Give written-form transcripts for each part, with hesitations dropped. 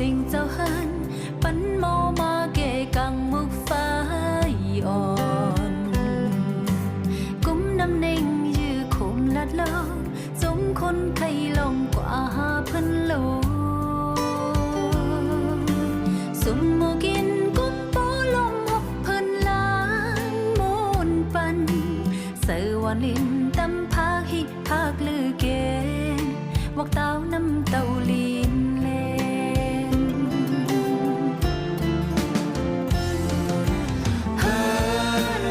สิ่งเจ้าหันปันโมมาเกกังมุกฟ้าอ่อนกุมน้ำเน่งยื้อคมลัดลองจงคนไข่ลงกว่าหาพันโลสมโมกินกุมโปลงหกพันล้านมูนปันเสือวันลินตำพาฮิพากลือเกณฑ์วักเต้าน้ำเต้าลีนเลนเฮ้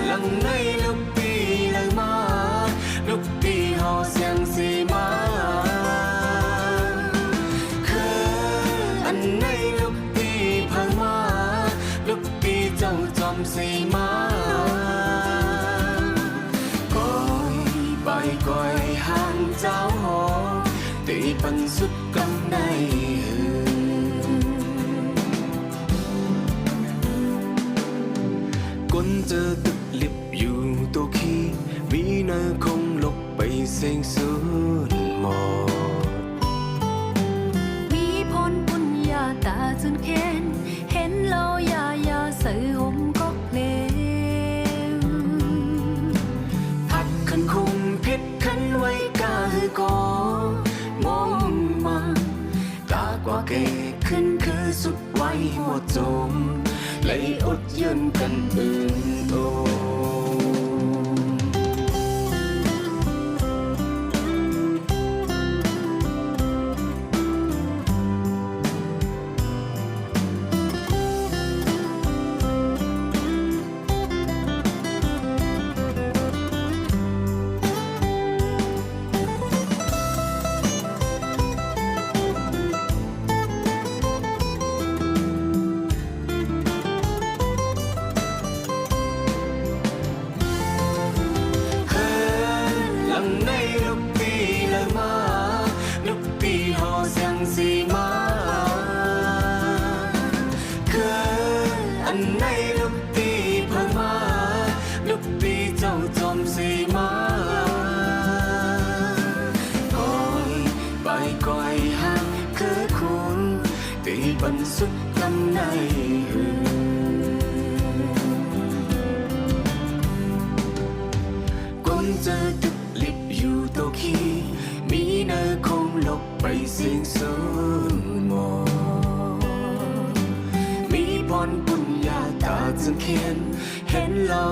หลังในลูกปีเลยมาลูกปีหอเสียงสีมาอันในลูกปีพังมาลูกปีเจ้าจอมสีมาก้อยใบก้อยห่างเจ้าหอตีปันสุดกำในก้นเจอตึกลิบอยู่ตัวขี้มีเนื้อคงลบไปเสียงสุดหมดมีพลปุญญาตาจนเข็นเห็นเล่ายาเสือห่มก็เพลวพัดขันคงเพชรขันไว้กาหือกอมองมากากว่าเกขึ้นคือสุดไว้หัวจมเลยอดยืนกันอื่นโอสีมาคืออันในลูกปีพังมาลูกปีเจ้าจอมสีมาก้อยใบก้อยห่างคือคุณตีปันสุดกำในก้นเจอตึกลิบอยู่ตัวขี้มีเนื้อคงลบไปเสียงสูญหมดมีพรปุญญาตาจนเขียนเห็นลอ